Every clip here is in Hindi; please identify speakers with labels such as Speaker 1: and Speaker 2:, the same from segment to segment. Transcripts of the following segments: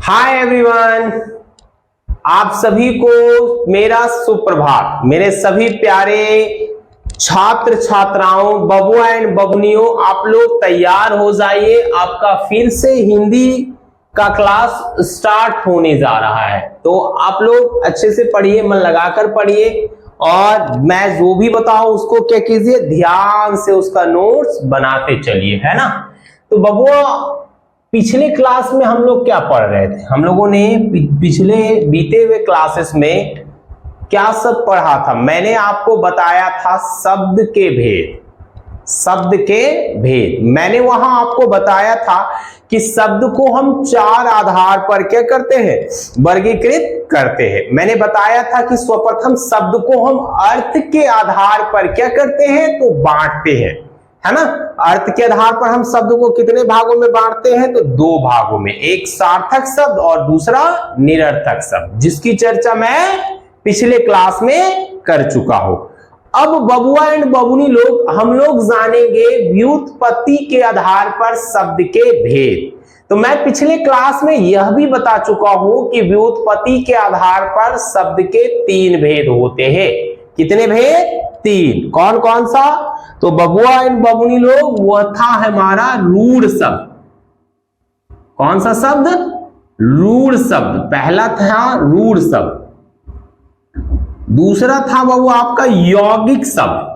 Speaker 1: हाय एवरीवन, आप सभी को मेरा सुप्रभात। मेरे सभी प्यारे छात्र छात्राओं, बबुआ एंड बबनियों, आप लोग तैयार हो जाइए। आपका फिर से हिंदी का क्लास स्टार्ट होने जा रहा है, तो आप लोग अच्छे से पढ़िए, मन लगाकर पढ़िए और मैं जो भी बताऊं उसको क्या कीजिए, ध्यान से उसका नोट्स बनाते चलिए, है ना। तो बबुआ, पिछले क्लास में हम लोग क्या पढ़ रहे थे? हम लोगों ने पिछले बीते हुए क्लासेस में क्या सब पढ़ा था? मैंने आपको बताया था शब्द के भेद। शब्द के भेद मैंने वहां आपको बताया था कि शब्द को हम चार आधार पर क्या करते हैं, वर्गीकृत करते हैं। मैंने बताया था कि सर्वप्रथम शब्द को हम अर्थ के आधार पर क्या करते हैं, तो बांटते हैं, है ना। अर्थ के आधार पर हम शब्द को कितने भागों में बांटते हैं, तो दो भागों में, एक सार्थक शब्द और दूसरा निरर्थक शब्द, जिसकी चर्चा मैं पिछले क्लास में कर चुका हूं। अब बबुआ एंड बबुनी लोग, हम लोग जानेंगे व्युत्पत्ति के आधार पर शब्द के भेद। तो मैं पिछले क्लास में यह भी बता चुका हूं कि व्युत्पत्ति के आधार पर शब्द के तीन भेद होते हैं। कितने भेद? तीन। कौन कौन सा? तो बबुआ एंड बबुनी लोग, वह था हमारा रूढ़ शब्द। कौन सा शब्द? रूढ़ शब्द। पहला था रूढ़ शब्द, दूसरा था बाबू आपका यौगिक शब्द,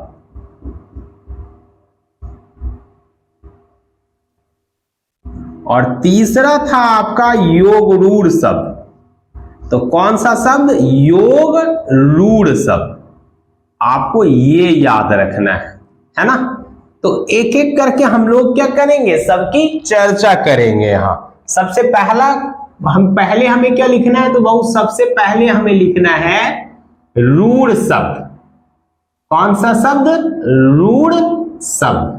Speaker 1: और तीसरा था आपका योग रूढ़ शब्द। तो कौन सा शब्द? योग रूढ़ शब्द। आपको ये याद रखना है ना। तो एक एक करके हम लोग क्या करेंगे, सबकी चर्चा करेंगे। यहां सबसे पहला हमें क्या लिखना है, तो बहुत सबसे पहले हमें लिखना है रूढ़ शब्द। कौन सा शब्द? रूढ़ शब्द।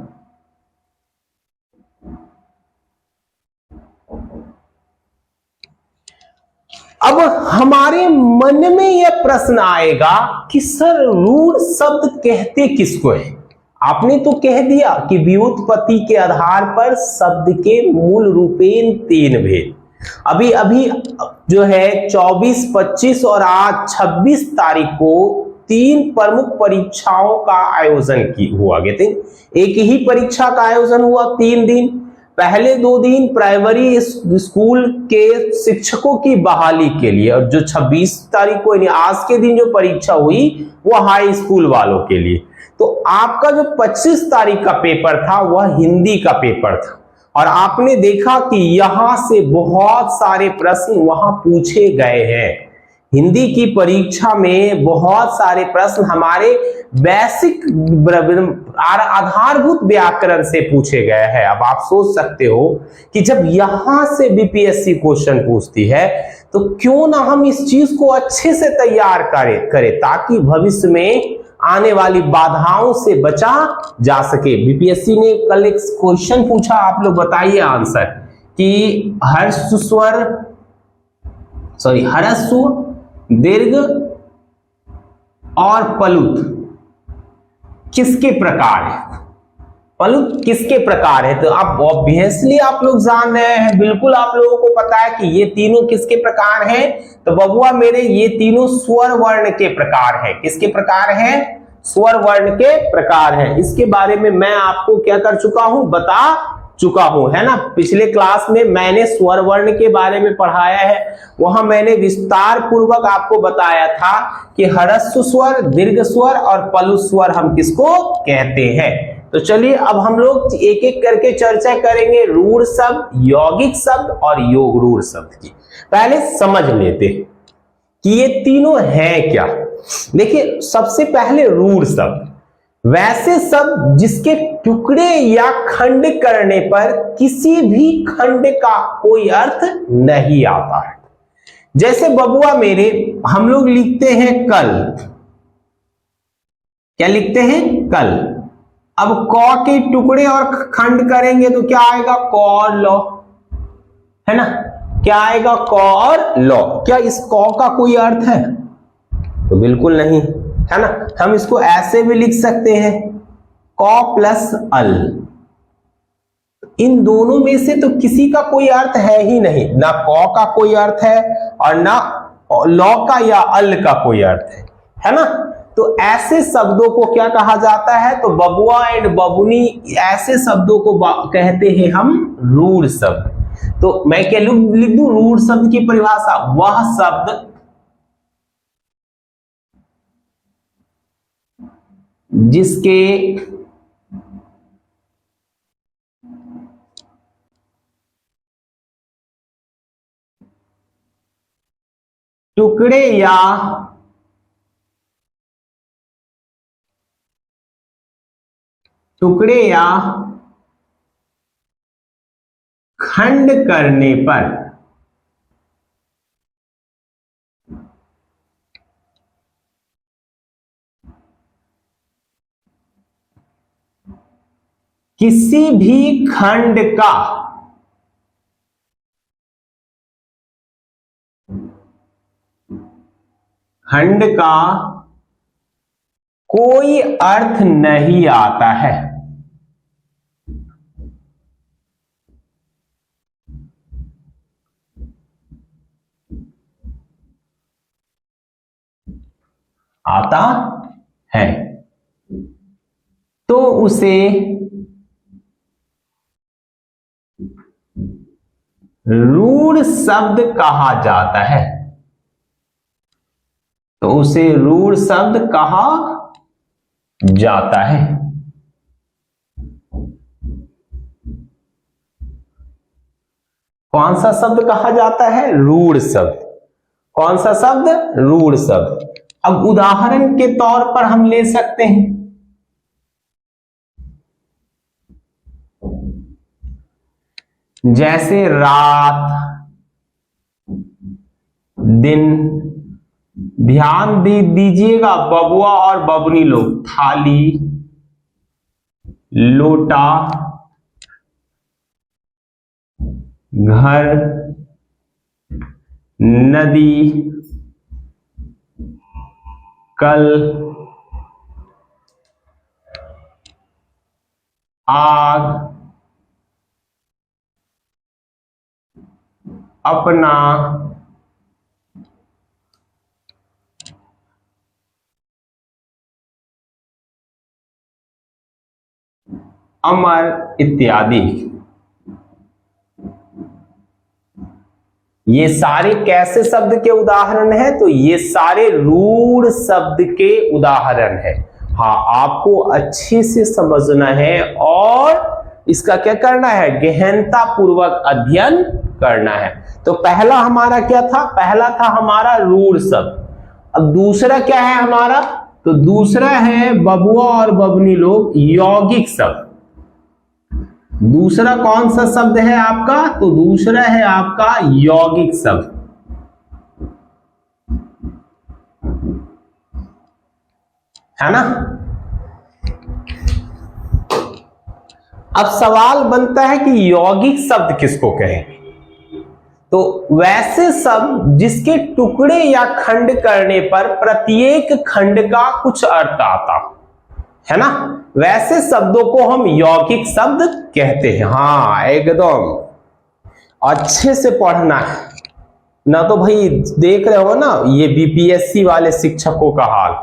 Speaker 1: अब हमारे मन में यह प्रश्न आएगा कि सर रूढ़ शब्द कहते किसको है? आपने तो कह दिया कि व्युत्पत्ति के आधार पर शब्द के मूल रूपेण तीन भेद। अभी अभी जो है 24, 25 और आज 26 तारीख को तीन प्रमुख परीक्षाओं का आयोजन हुआ। एक ही परीक्षा का आयोजन हुआ 3 दिन। पहले 2 दिन प्राइमरी स्कूल के शिक्षकों की बहाली के लिए, और जो 26 तारीख को यानी आज के दिन जो परीक्षा हुई वो हाई स्कूल वालों के लिए। तो आपका जो 25 तारीख का पेपर था वह हिंदी का पेपर था, और आपने देखा कि यहां से बहुत सारे प्रश्न वहां पूछे गए हैं। हिंदी की परीक्षा में बहुत सारे प्रश्न हमारे बेसिक आधारभूत व्याकरण से पूछे गए हैं। अब आप सोच सकते हो कि जब यहां से बीपीएससी क्वेश्चन पूछती है तो क्यों ना हम इस चीज को अच्छे से तैयार करें ताकि भविष्य में आने वाली बाधाओं से बचा जा सके। बीपीएससी ने कल एक क्वेश्चन पूछा, आप लोग बताइए आंसर, कि ह्रस्व, दीर्घ और प्लुत किसके प्रकार है? प्लुत किसके प्रकार है? तो आप ऑब्वियसली आप लोग जान रहे हैं, बिल्कुल आप लोगों को पता है कि ये तीनों किसके प्रकार हैं। तो बबुआ मेरे, ये तीनों स्वर वर्ण के प्रकार हैं। किसके प्रकार हैं? स्वर वर्ण के प्रकार हैं। इसके बारे में मैं आपको क्या कर चुका हूं, बता चुका हूं, है ना। पिछले क्लास में मैंने स्वर वर्ण के बारे में पढ़ाया है, वहां मैंने विस्तार पूर्वक आपको बताया था कि ह्रस्व स्वर, दीर्घ स्वर और प्लुत स्वर हम किसको कहते हैं। तो चलिए अब हम लोग एक एक करके चर्चा करेंगे रूढ़ शब्द, यौगिक शब्द और योग रूढ़ शब्द की। पहले समझ लेते हैं कि ये तीनों हैं क्या। देखिए, सबसे पहले रूढ़ शब्द, वैसे शब्द जिसके टुकड़े या खंड करने पर किसी भी खंड का कोई अर्थ नहीं आता है। जैसे बबुआ मेरे, हम लोग लिखते हैं कल। क्या लिखते हैं? कल। अब क के टुकड़े और खंड करेंगे तो क्या आएगा? क और लौ, है ना। क्या आएगा? क और लौ। क्या इस क का कोई अर्थ है? तो बिल्कुल नहीं, है ना। हम इसको ऐसे भी लिख सकते हैं, क प्लस अल। इन दोनों में से तो किसी का कोई अर्थ है ही नहीं, ना क का कोई अर्थ है और ना लौ का या अल का कोई अर्थ है ना। तो ऐसे शब्दों को क्या कहा जाता है, तो बबुआ एंड बबुनी, ऐसे शब्दों को कहते हैं हम रूढ़ शब्द। तो मैं क्या लिख दूं रूढ़ शब्द की परिभाषा, वह शब्द जिसके टुकड़े या खंड करने पर किसी भी खंड का कोई अर्थ नहीं आता है। आता है तो उसे रूढ़ शब्द कहा जाता है। तो उसे रूढ़ शब्द कहा जाता है। कौन सा शब्द कहा जाता है, रूढ़ शब्द। कौन सा शब्द, रूढ़ शब्द। अब उदाहरण के तौर पर हम ले सकते हैं, जैसे रात, दिन। ध्यान दीजिएगा, बबुआ और बबुनी लोग, थाली, लोटा, घर, नदी, कल, आग, अपना, अमर इत्यादि। ये सारे कैसे शब्द के उदाहरण हैं, तो ये सारे रूढ़ शब्द के उदाहरण हैं। हाँ, आपको अच्छे से समझना है और इसका क्या करना है, गहनता पूर्वक अध्ययन करना है। तो पहला हमारा क्या था, पहला था हमारा रूढ़ शब्द। अब दूसरा क्या है हमारा, तो दूसरा है बबुआ और बबुनी लोग, यौगिक शब्द। दूसरा कौन सा शब्द है आपका, तो दूसरा है आपका यौगिक शब्द। है ना। अब सवाल बनता है कि यौगिक शब्द किसको कहें, तो वैसे शब्द जिसके टुकड़े या खंड करने पर प्रत्येक खंड का कुछ अर्थ आता है ना, वैसे शब्दों को हम यौगिक शब्द कहते हैं। हाँ, एकदम अच्छे से पढ़ना है ना, तो भाई देख रहे हो ना ये बीपीएससी वाले शिक्षकों का हाल।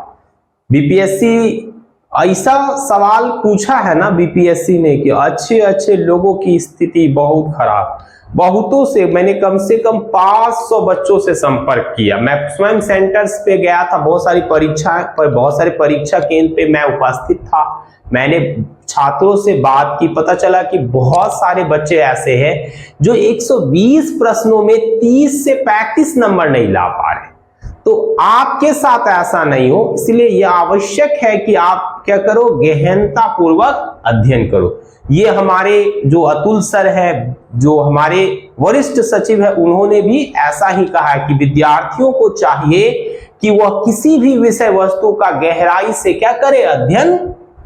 Speaker 1: बीपीएससी ऐसा सवाल पूछा है ना बीपीएससी ने कि अच्छे अच्छे लोगों की स्थिति बहुत खराब। बहुतों से, मैंने कम से कम 500 बच्चों से संपर्क किया। मैं स्वयं सेंटर्स पे गया था, बहुत सारी परीक्षा केंद्र पे मैं उपस्थित था। मैंने छात्रों से बात की, पता चला कि बहुत सारे बच्चे ऐसे हैं जो 120 प्रश्नों में 30 से 35 नंबर नहीं ला पा रहे। तो आपके साथ ऐसा नहीं हो, इसलिए यह आवश्यक है कि आप क्या करो, गहनता पूर्वक अध्ययन करो। ये हमारे जो अतुल सर है, जो हमारे वरिष्ठ सचिव है, उन्होंने भी ऐसा ही कहा है कि विद्यार्थियों को चाहिए कि वह किसी भी विषय वस्तु का गहराई से क्या करे, अध्ययन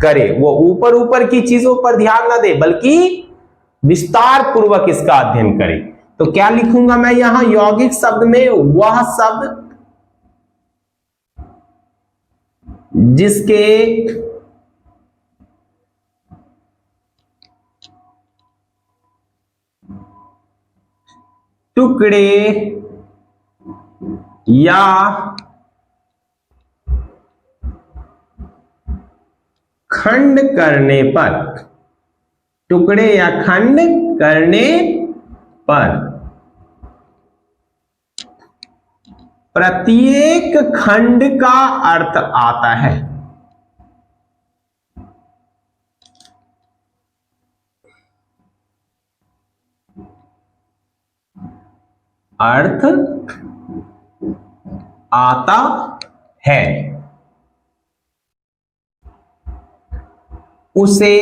Speaker 1: करे। वो ऊपर ऊपर की चीजों पर ध्यान न दे, बल्कि विस्तार पूर्वक इसका अध्ययन करे। तो क्या लिखूंगा मैं यहां यौगिक शब्द में, वह शब्द जिसके टुकड़े या खंड करने पर, टुकड़े या खंड करने पर प्रत्येक खंड का अर्थ आता है। अर्थ आता है, उसे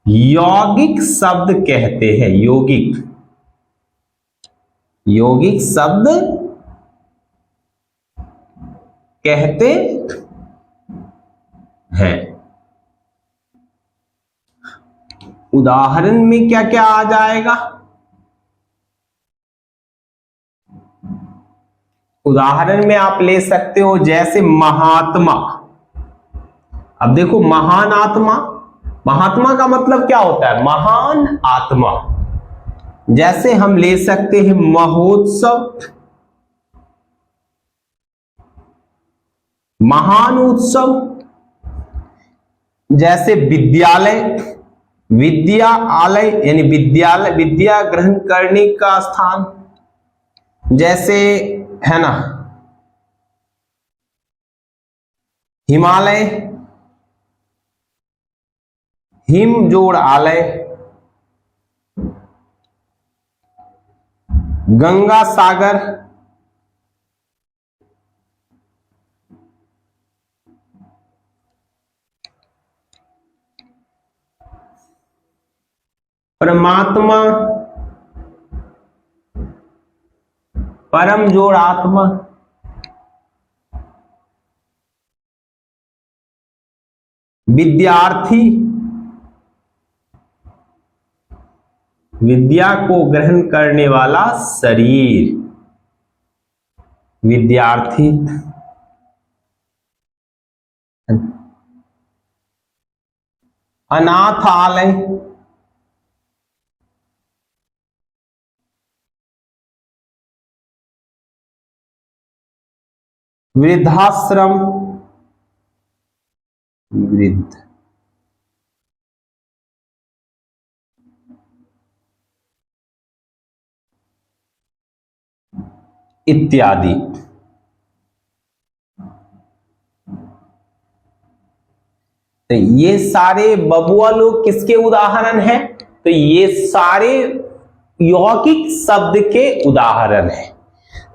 Speaker 1: यौगिक शब्द कहते हैं। यौगिक, यौगिक शब्द कहते हैं। उदाहरण में क्या क्या आ जाएगा? उदाहरण में आप ले सकते हो जैसे महात्मा। अब देखो, महान आत्मा, महात्मा का मतलब क्या होता है? महान आत्मा। जैसे हम ले सकते हैं महोत्सव, महान उत्सव। जैसे विद्यालय, विद्या आलय यानी विद्यालय, विद्या ग्रहण करने का स्थान। जैसे है ना हिमालय, हिम जोड़ आलय। गंगा सागर, परमात्मा, परम जोड़ आत्मा। विद्यार्थी, विद्या को ग्रहण करने वाला शरीर, विद्यार्थी। अनाथालय, वृद्धाश्रम, वृद्ध। इत्यादि। तो ये सारे बबुआ लोग किसके उदाहरण हैं? तो ये सारे यौगिक शब्द के उदाहरण हैं।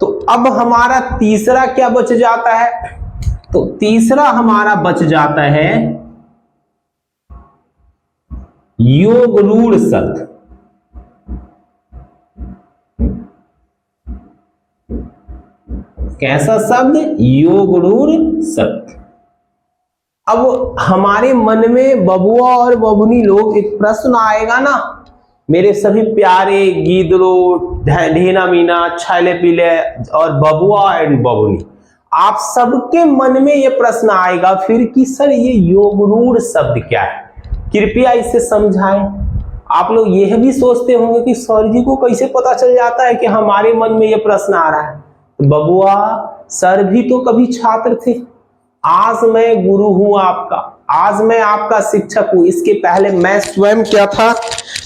Speaker 1: तो अब हमारा तीसरा क्या बच जाता है? तो तीसरा हमारा बच जाता है योग रूढ़ शब्द। कैसा शब्द? योग रूढ़ शब्द। अब हमारे मन में बबुआ और बबुनी लोग एक प्रश्न आएगा ना, मेरे सभी प्यारे गीदड़ों, ढेना मीना, छैले पीले और बबुआ एंड बबुनी, आप सबके मन में यह प्रश्न आएगा फिर कि सर ये योग रूढ़ शब्द क्या है? कृपया इसे समझाएं। आप लोग यह भी सोचते होंगे कि सर जी को कैसे पता चल जाता है कि हमारे मन में यह प्रश्न आ रहा है? तो बबुआ, सर भी तो कभी छात्र थे। आज मैं गुरु हूं आपका, आज मैं आपका शिक्षक हूं। इसके पहले मैं स्वयं क्या था?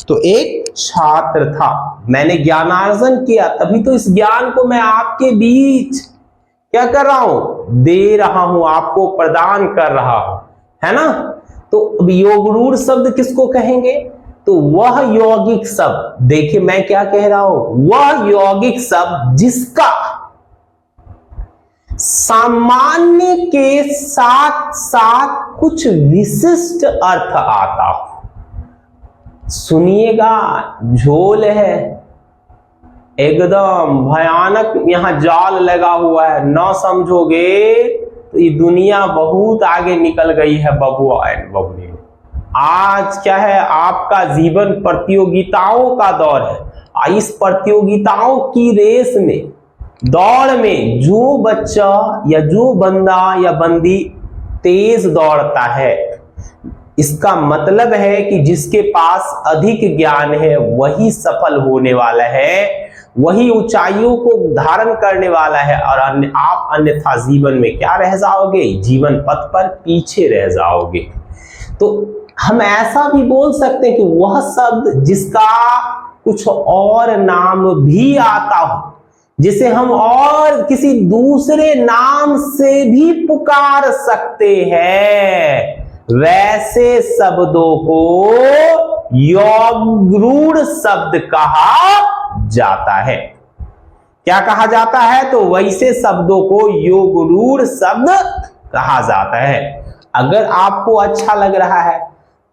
Speaker 1: तो एक छात्र था। मैंने ज्ञानार्जन किया, तभी तो इस ज्ञान को मैं आपके बीच क्या कर रहा हूं? दे रहा हूं, आपको प्रदान कर रहा हूं, है ना? तो योग रूढ़ शब्द किसको कहेंगे? तो वह यौगिक शब्द, देखिए मैं क्या कह रहा हूं, वह यौगिक शब्द जिसका सामान्य के साथ साथ कुछ विशिष्ट अर्थ आता हो। सुनिएगा, झोल है, एकदम भयानक यहां जाल लगा हुआ है, ना समझोगे तो ये दुनिया बहुत आगे निकल गई है बबुआ एंड बबुनी। आज क्या है, आपका जीवन प्रतियोगिताओं का दौर है। इस प्रतियोगिताओं की रेस में, दौड़ में जो बच्चा या जो बंदा या बंदी तेज दौड़ता है, इसका मतलब है कि जिसके पास अधिक ज्ञान है वही सफल होने वाला है, वही ऊंचाइयों को धारण करने वाला है, और आप अन्यथा जीवन में क्या रह जाओगे, जीवन पथ पर पीछे रह जाओगे। तो हम ऐसा भी बोल सकते हैं कि वह शब्द जिसका कुछ और नाम भी आता हो, जिसे हम और किसी दूसरे नाम से भी पुकार सकते हैं, वैसे शब्दों को योगरूढ़ शब्द कहा जाता है। क्या कहा जाता है? तो वैसे शब्दों को योगरूढ़ शब्द कहा जाता है। अगर आपको अच्छा लग रहा है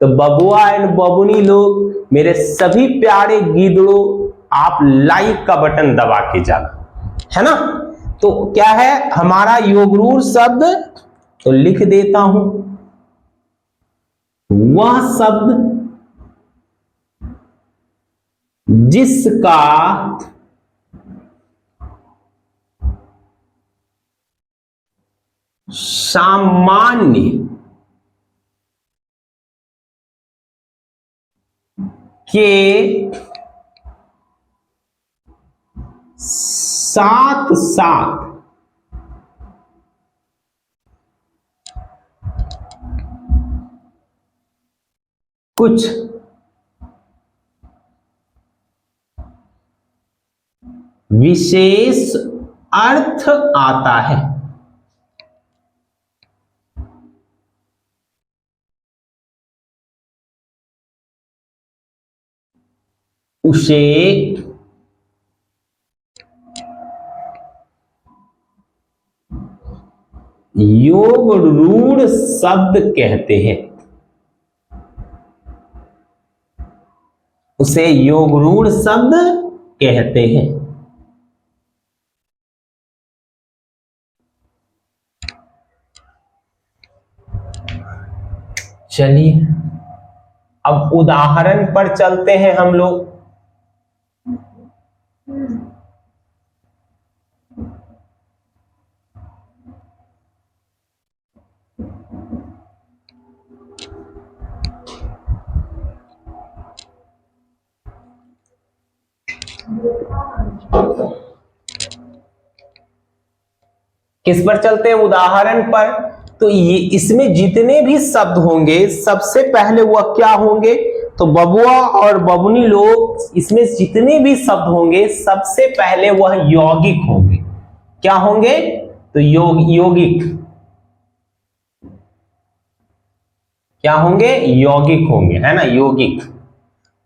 Speaker 1: तो बबुआ एंड बबुनी लोग, मेरे सभी प्यारे गीदड़ों, आप लाइक का बटन दबा के जाना, है ना। तो क्या है हमारा योगरूढ़ शब्द? तो लिख देता हूं, वह शब्द जिसका सामान्य के साथ साथ कुछ विशेष अर्थ आता है, उसे योगरूढ़ शब्द कहते हैं। उसे योगरूढ़ शब्द कहते हैं। चलिए अब उदाहरण पर चलते हैं हम लोग। किस पर चलते हैं? उदाहरण पर। तो ये इसमें जितने भी शब्द होंगे सबसे पहले वह क्या होंगे? तो बबुआ और बबुनी लोग, इसमें जितने भी शब्द होंगे सबसे पहले वह यौगिक होंगे। क्या होंगे? तो यौगिक। क्या होंगे? यौगिक होंगे, है ना, यौगिक।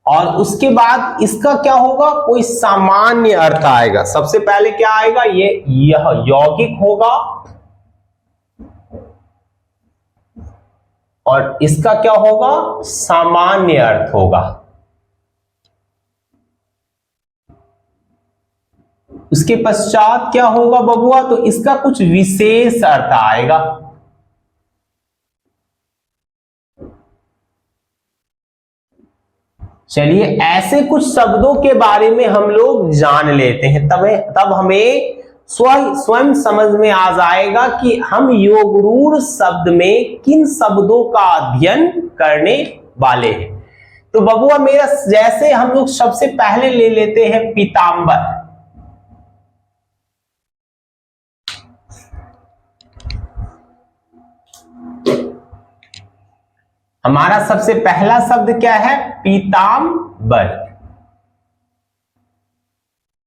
Speaker 1: और उसके बाद इसका क्या होगा? कोई सामान्य अर्थ आएगा। सबसे पहले क्या आएगा? यह यौगिक होगा, और इसका क्या होगा? सामान्य अर्थ होगा। उसके पश्चात क्या होगा बबुआ? तो इसका कुछ विशेष अर्थ आएगा। चलिए ऐसे कुछ शब्दों के बारे में हम लोग जान लेते हैं, तब हमें स्वयं समझ में आ जाएगा कि हम योगरूढ़ शब्द में किन शब्दों का अध्ययन करने वाले हैं। तो बबुआ मेरा, जैसे हम लोग सबसे पहले ले लेते हैं पीतांबर। हमारा सबसे पहला शब्द क्या है? पीतांबर।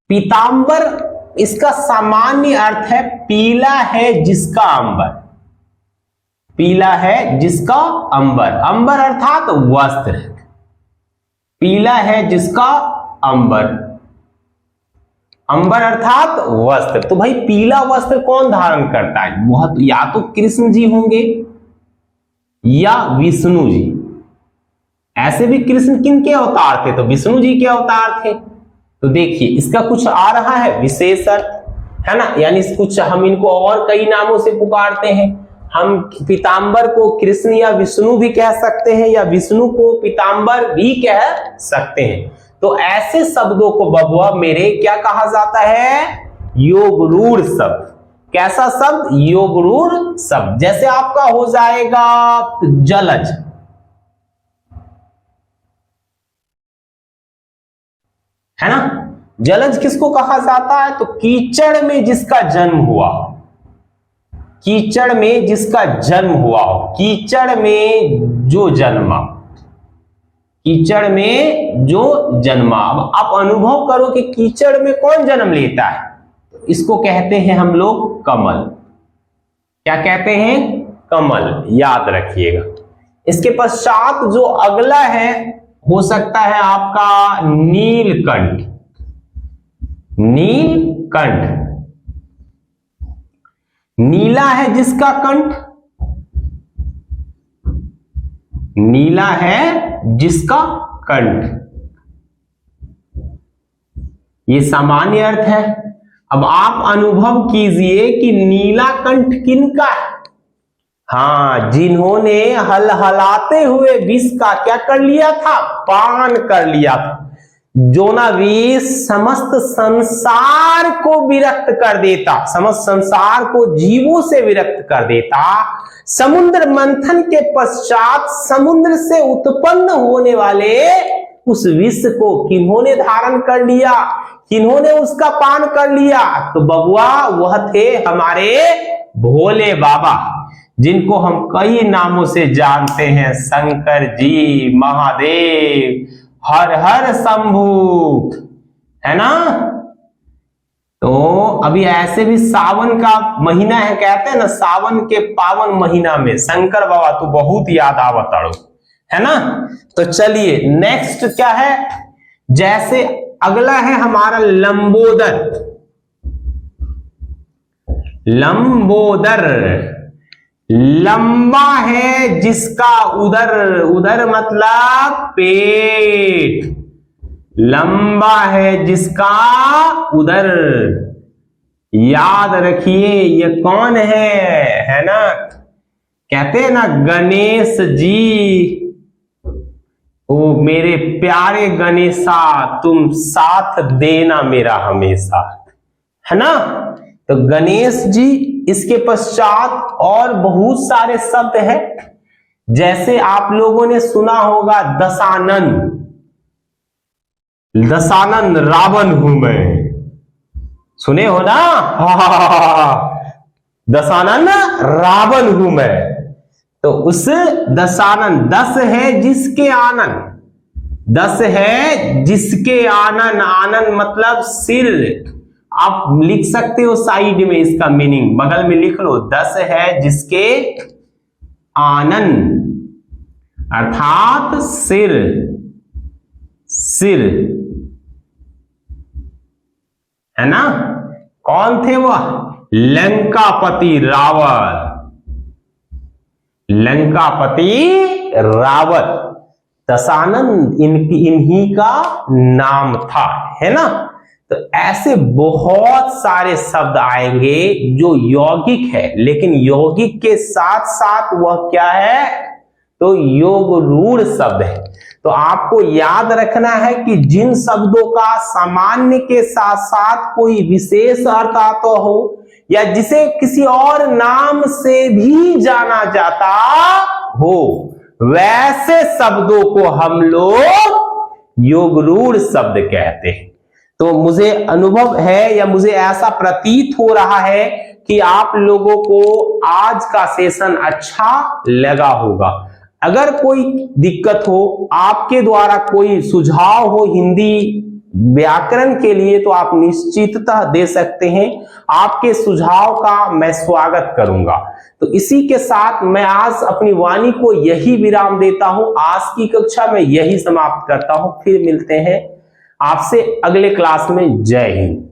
Speaker 1: पीतांबर, इसका सामान्य अर्थ है पीला है जिसका अंबर। पीला है जिसका अंबर। अंबर अर्थात वस्त्र। पीला है जिसका अंबर। अंबर अर्थात वस्त्र। तो भाई पीला वस्त्र कौन धारण करता है? वह तो या तो कृष्ण जी होंगे या विष्णु जी। ऐसे भी कृष्ण किनके अवतार थे? तो विष्णु जी के अवतार थे। तो देखिए इसका कुछ आ रहा है विशेष अर्थ, है ना, यानी कुछ हम इनको और कई नामों से पुकारते हैं। हम पीतांबर को कृष्ण या विष्णु भी कह सकते हैं, या विष्णु को पीतांबर भी कह सकते हैं। तो ऐसे शब्दों को बबुआ मेरे क्या कहा जाता है? योगरूढ़ शब्द। कैसा शब्द? योगरूढ़ शब्द। जैसे आपका हो जाएगा जलज। है ना। जलज किसको कहा जाता है? तो कीचड़ में जिसका जन्म हुआ, कीचड़ में जिसका जन्म हुआ हो, कीचड़ में जो जन्मा, कीचड़ में जो जन्मा। अब आप अनुभव करो कि कीचड़ में कौन जन्म लेता है? इसको कहते हैं हम लोग कमल। क्या कहते हैं? कमल, याद रखिएगा। इसके पश्चात जो अगला है हो सकता है आपका नीलकंठ। नीलकंठ, नीला है जिसका कंठ, नीला है जिसका कंठ, ये सामान्य अर्थ है। अब आप अनुभव कीजिए कि नीला कंठ किनका है? हाँ, जिन्होंने हलहलाते हुए विष का क्या कर लिया था? पान कर लिया था। जो ना विष समस्त संसार को विरक्त कर देता, समस्त संसार को जीवों से विरक्त कर देता। समुद्र मंथन के पश्चात समुद्र से उत्पन्न होने वाले उस विष को किन्होंने धारण कर लिया? किन्होंने उसका पान कर लिया? तो बबुआ वह थे हमारे भोले बाबा, जिनको हम कई नामों से जानते हैं। शंकर जी, महादेव, हर हर शंभू, है ना। तो अभी ऐसे भी सावन का महीना है, कहते हैं ना, सावन के पावन महीना में शंकर बाबा तो बहुत याद आवत आड़ो, है ना। तो चलिए नेक्स्ट क्या है? जैसे अगला है हमारा लंबोदर। लंबोदर, लंबा है जिसका उदर, उदर मतलब पेट, लंबा है जिसका उदर। याद रखिए ये कौन है ना। कहते हैं ना गणेश जी, ओ मेरे प्यारे गणेशा तुम साथ देना मेरा हमेशा, है ना। तो गणेश जी, इसके पश्चात और बहुत सारे शब्द हैं। जैसे आप लोगों ने सुना होगा दशानन, दशानन रावण हूं मैं, सुने हो ना। दशानन रावण हूं मैं। तो उस दशानन, दस है जिसके आनन, दस है जिसके आनन, आनन मतलब सिर। आप लिख सकते हो साइड में इसका मीनिंग, बगल में लिख लो, दस है जिसके आनन अर्थात सिर, सिर, है ना। कौन थे वह? लंकापति रावण, लंकापति रावण। दशानन इन्हीं का नाम था, है ना। तो ऐसे बहुत सारे शब्द आएंगे जो यौगिक है, लेकिन यौगिक के साथ साथ वह क्या है? तो योग रूढ़ शब्द है। तो आपको याद रखना है कि जिन शब्दों का सामान्य के साथ साथ कोई विशेष अर्थ आता हो, या जिसे किसी और नाम से भी जाना जाता हो, वैसे शब्दों को हम लोग योग रूढ़ शब्द कहते हैं। तो मुझे अनुभव है, या मुझे ऐसा प्रतीत हो रहा है कि आप लोगों को आज का सेशन अच्छा लगा होगा। अगर कोई दिक्कत हो, आपके द्वारा कोई सुझाव हो हिंदी व्याकरण के लिए, तो आप निश्चिततः दे सकते हैं। आपके सुझाव का मैं स्वागत करूंगा। तो इसी के साथ मैं आज अपनी वाणी को यही विराम देता हूं। आज की कक्षा में यही समाप्त करता हूं। फिर मिलते हैं आपसे अगले क्लास में। जय हिंद।